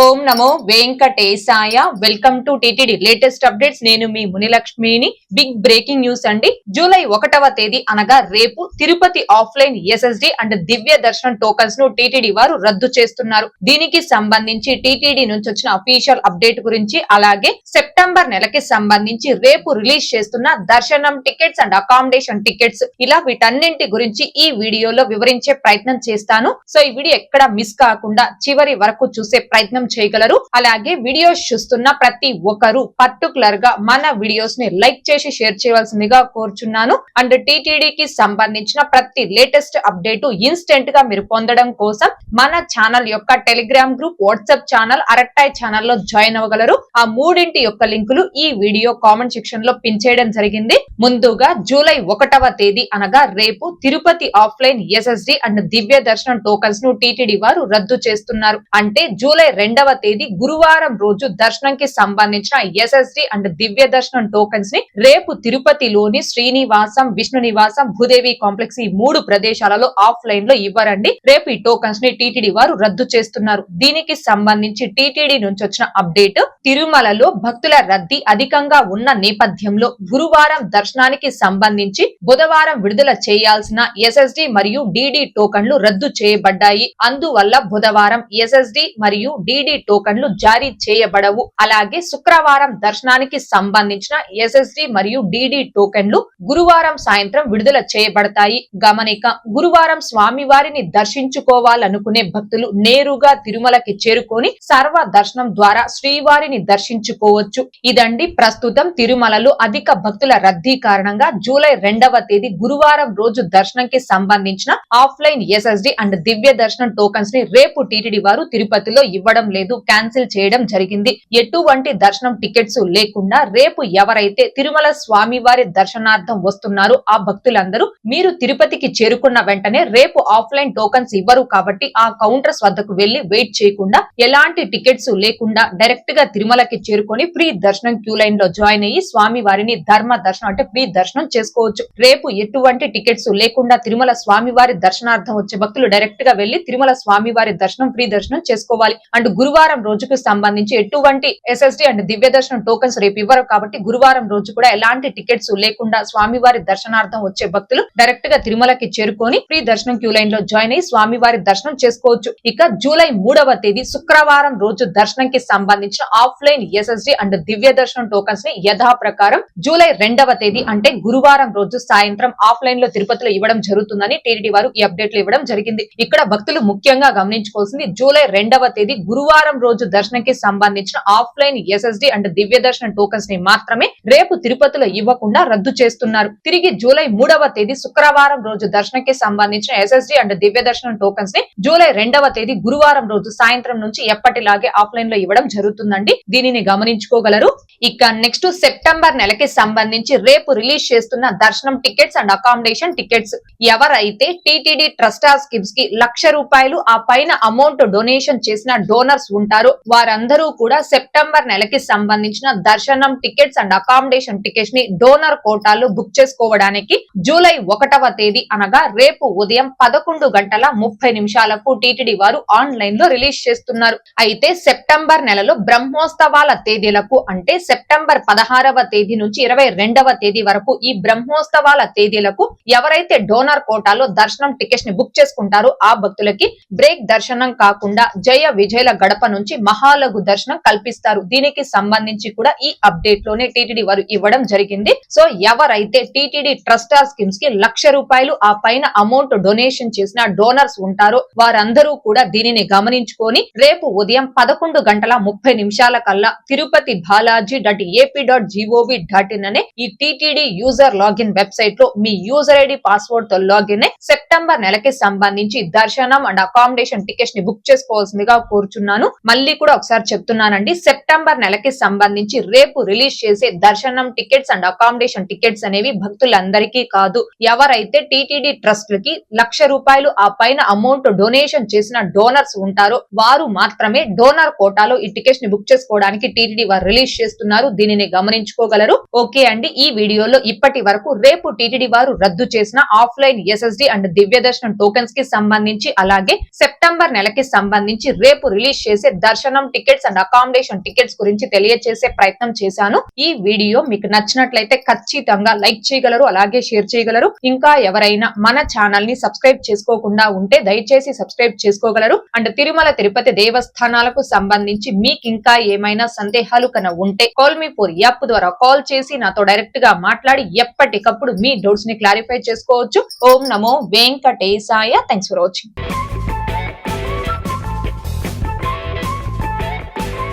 Om Namo Venkatesaya. Welcome to TTD latest updates. నేను మీ మునిలక్ష్మిని. Big breaking news అండి. July 1వ తేదీ అనగా రేపు తిరుపతి ఆఫ్లైన్ ఎస్ఎస్డి అండ్ దివ్య దర్శనం టోకన్స్ ను టిటిడి వారు రద్దు చేస్తున్నారు. దీనికి సంబంధించి టిటిడి నుంచి వచ్చిన అఫీషియల్ అప్డేట్ గురించి, అలాగే సెప్టెంబర్ నెలకి సంబంధించి రేపు రిలీజ్ చేస్తున్న దర్శనం టికెట్స్ అండ్ అకామిడేషన్ టికెట్స్, ఇలా వీటన్నింటి గురించి ఈ వీడియోలో వివరించే ప్రయత్నం చేస్తాను. సో ఈ వీడియో ఎక్కడ మిస్ కాకుండా చివరి వరకు చూసే ప్రయత్నం చేయగలరు. అలాగే వీడియోస్ చూస్తున్న ప్రతి ఒక్కరు పర్టికులర్ గా మన వీడియోస్ ని లైక్ చేసి షేర్ చేయవలసిందిగా కోరుచున్నాను. అండ్ టిటిడికి సంబంధించిన ప్రతి లేటెస్ట్ అప్డేట్ ఇన్స్టెంట్ గా మీరు పొందడం కోసం మన ఛానల్ యొక్క Telegram group, WhatsApp channel, Arattai ఛానల్లో జాయిన్ అవ్వగలరు. ఆ మూడింటి యొక్క లింకులు ఈ వీడియో కామెంట్ సెక్షన్ లో పిన్ చేయడం జరిగింది. ముందుగా జూలై 1వ తేదీ అనగా రేపు తిరుపతి ఆఫ్లైన్ ఎస్ఎస్డి అండ్ దివ్య దర్శనం టోకన్స్ ను టిటిడి వారు రద్దు చేస్తున్నారు. అంటే జూలై 2వ తేదీ గురువారం రోజు దర్శనంకి సంబంధించిన ఎస్ఎస్డి అండ్ దివ్య దర్శనం టోకన్స్ ని రేపు తిరుపతిలోని శ్రీనివాసం, విష్ణు నివాసం, భూదేవి కాంప్లెక్స్ ఈ 3 ప్రదేశాలలో ఆఫ్లైన్ లో ఇవ్వరండి. రేపు ఈ టోకన్స్ ని టిటిడి వారు రద్దు చేస్తున్నారు. దీనికి సంబంధించి టిటిడి నుంచి వచ్చిన అప్డేట్, తిరుమలలో భక్తుల రద్దీ అధికంగా ఉన్న నేపథ్యంలో గురువారం దర్శనానికి సంబంధించి బుధవారం విడుదల చేయాల్సిన ఎస్ఎస్డి మరియు డిడి టోకన్లు రద్దు చేయబడ్డాయి. అందువల్ల బుధవారం ఎస్ఎస్డి మరియు డిడి టోకన్లు జారీ చేయబడవు. అలాగే శుక్రవారం దర్శనానికి సంబంధించిన ఎస్ఎస్డి మరియు డిడి టోకన్లు గురువారం సాయంత్రం విడుదల చేయబడతాయి. గమనిక, గురువారం స్వామివారిని దర్శించుకోవాలనుకునే భక్తులు నేరుగా తిరుమలకి చేరుకొని సర్వ దర్శనం ద్వారా శ్రీవారిని దర్శించుకోవచ్చు. ఇదండి ప్రస్తుతం తిరుమలలో అధిక భక్తుల రద్దీ కారణంగా జూలై 2వ తేదీ గురువారం రోజు దర్శనంకి సంబంధించిన ఆఫ్లైన్ ఎస్ఎస్డి అండ్ దివ్య దర్శనం టోకన్స్ ని రేపు టిటిడి వారు తిరుపతిలో ఇవ్వడం లేదు, క్యాన్సిల్ చేయడం జరిగింది. ఎటువంటి దర్శనం టికెట్స్ లేకుండా రేపు ఎవరైతే తిరుమల స్వామివారి దర్శనార్థం వస్తున్నారో ఆ భక్తులందరూ మీరు తిరుపతికి చేరుకున్న వెంటనే రేపు ఆఫ్లైన్ టోకన్స్ ఇవ్వరు కాబట్టి ఆ కౌంటర్స్ వద్దకు వెళ్లి వెయిట్ చేయకుండా, ఎలాంటి టికెట్స్ లేకుండా డైరెక్ట్ గా తిరుమలకి చేరుకొని ఫ్రీ దర్శనం క్యూ లైన్ లో జాయిన్ అయ్యి స్వామివారిని ధర్మ దర్శనం అంటే ఫ్రీ దర్శనం చేసుకోవచ్చు. రేపు ఎటువంటి టికెట్స్ లేకుండా తిరుమల స్వామివారి దర్శనార్థం వచ్చే భక్తులు డైరెక్ట్ గా వెళ్లి తిరుమల స్వామివారి దర్శనం ఫ్రీ దర్శనం చేసుకోవాలి. అండ్ గురువారం రోజుకు సంబంధించి ఎటువంటి ఎస్ఎస్డి అండ్ దివ్య దర్శనం టోకన్స్ రేపు ఇవ్వరు కాబట్టి గురువారం రోజు కూడా ఎలాంటి టికెట్స్ లేకుండా స్వామివారి దర్శనార్థం వచ్చే భక్తులు డైరెక్ట్ గా తిరుమలకి చేరుకొని ఫ్రీ దర్శనం క్యూ లైన్ లో జాయిన్ అయ్యి స్వామివారి దర్శనం చేసుకోవచ్చు. ఇక జూలై 3వ తేదీ శుక్రవారం రోజు దర్శనంకి సంబంధించిన ఆఫ్లైన్ ఎస్ఎస్డి అండ్ దివ్య దర్శనం టోకన్స్ ని యథాప్రకారం జూలై 2వ తేదీ అంటే గురువారం రోజు సాయంత్రం ఆఫ్లైన్ లో తిరుపతిలో ఇవ్వడం జరుగుతుందని టిటిడి వారు ఈ అప్డేట్లు ఇవ్వడం జరిగింది. ఇక్కడ భక్తులు ముఖ్యంగా గమనించుకోవాల్సింది, జూలై 2వ తేదీ గురువారం రోజు దర్శనంకి సంబంధించిన ఆఫ్లైన్ ఎస్ఎస్డి అండ్ దివ్య దర్శనం టోకన్స్ ని మాత్రమే రేపు తిరుపతిలో ఇవ్వకుండా రద్దు చేస్తున్నారు. తిరిగి జూలై 3వ తేదీ శుక్రవారం రోజు దర్శనంకి సంబంధించిన ఎస్ఎస్డి అండ్ దివ్య దర్శనం టోకన్స్ ని జూలై 2వ తేదీ గురువారం రోజు సాయంత్రం నుంచి ఎప్పటిలాగే ఆఫ్లైన్ లో ఇవ్వడం జరుగుతుందండి. దీనిని గమనించుకోగలరు. ఇక నెక్స్ట్ సెప్టెంబర్ నెలకి సంబంధించి రేపు రిలీజ్ చేస్తున్న దర్శనం టికెట్స్ అండ్ అకామిడేషన్ టికెట్స్, ఎవరైతే టిటిడి ట్రస్ట్ స్కీమ్స్ కి ₹1,00,000 ఆ పైన అమౌంట్ డొనేషన్ చేసిన డోనర్స్ ఉంటారో వారందరూ కూడా సెప్టెంబర్ నెలకి సంబంధించిన దర్శనం టికెట్స్ అండ్ అకామిడేషన్ టికెట్స్ ని డోనర్ కోటాలో బుక్ చేసుకోవడానికి జూలై 1వ తేదీ అనగా రేపు ఉదయం 11:30 టిటిడి వారు ఆన్లైన్ లో రిలీజ్ చేస్తున్నారు. అయితే సెప్టెంబర్ నెలలో బ్రహ్మోత్సవాల తేదీలకు అంటే సెప్టెంబర్ 16వ తేదీ నుంచి 22వ తేదీ వరకు ఈ బ్రహ్మోత్సవాల తేదీలకు ఎవరైతే డోనర్ కోటాలో దర్శనం టికెట్స్ ని బుక్ చేసుకుంటారో ఆ భక్తులకి బ్రేక్ దర్శనం కాకుండా జయ విజయల గడప నుంచి మహాలఘు దర్శనం కల్పిస్తారు. దీనికి సంబంధించి కూడా ఈ అప్డేట్ లోనే టిటిడి వారు ఇవ్వడం జరిగింది. సో ఎవరైతే టిటిడి ట్రస్ట్ స్కీమ్స్ కి ₹1,00,000 ఆ పైన అమౌంట్ డొనేషన్ చేసిన డోనర్స్ ఉంటారో వారందరూ కూడా దీనిని గమనించుకొని రేపు ఉదయం 11:30 కల్లా తిరుపతి balaji.ap.gov.in అనే ఈ టిటిడి యూజర్ లాగిన్ వెబ్సైట్ లో మీ యూజర్ ఐడి పాస్వర్డ్ తో లాగిన్ సెప్టెంబర్ నెలకి సంబంధించి దర్శనం అండ్ అకామిడేషన్ టికెట్స్ ని బుక్ చేసుకోవాల్సిందిగా కోరుచున్నాను. మళ్ళీ కూడా ఒకసారి చెప్తున్నానండి, సెప్టెంబర్ నెలకి సంబంధించి రేపు రిలీజ్ చేసే దర్శనం టికెట్స్ అండ్ అకామిడేషన్ టికెట్స్ అనేవి భక్తులందరికీ కాదు. ఎవరైతే టిటిడి ట్రస్ట్ కి ₹1,00,000 ఆ పైన అమౌంట్ డొనేషన్ చేసిన డోనర్స్ ఉంటారో వారు మాత్రమే డోనర్ కోటాలో ఈ టికెట్స్ ని బుక్ చేసుకోవడానికి టిటిడి వారు రిలీజ్ చేస్తున్నారు. దీనిని గమనించుకోగలరు. ఓకే అండి, ఈ వీడియోలో ఇప్పటి వరకు రేపు టిటిడి వారు రద్దు చేసిన ఆఫ్లైన్ ఎస్ఎస్డి అండ్ దివ్య దర్శనం టోకెన్స్ కి సంబంధించి, అలాగే సెప్టెంబర్ నెలకి సంబంధించి రేపు రిలీజ్ చేసే దర్శనం టికెట్స్ అండ్ అకామిడేషన్ టికెట్స్ గురించి తెలియజేసే ప్రయత్నం చేశాను. ఈ వీడియో మీకు నచ్చినట్లయితే ఖచ్చితంగా లైక్ చేయగలరు, అలాగే షేర్ చేయగలరు. ఇంకా ఎవరైనా మన ఛానల్ ని సబ్స్క్రైబ్ చేసుకోకుండా ఉంటే దయచేసి సబ్స్క్రైబ్ చేసుకోగలరు. అండ్ తిరుమల తిరుపతి దేవస్థానాలకు సంబంధించి మీకు ఇంకా ఏమైనా సందేహాలు కన ఉంటే కాల్ మీ ఫోర్ యాప్ ద్వారా కాల్ చేసి నాతో డైరెక్ట్ గా మాట్లాడి ఎప్పటికప్పుడు మీ డౌట్స్ ని క్లారిఫై చేసుకోవచ్చు. ఓం నమో వెంకటేశాయ. Thanks for watching.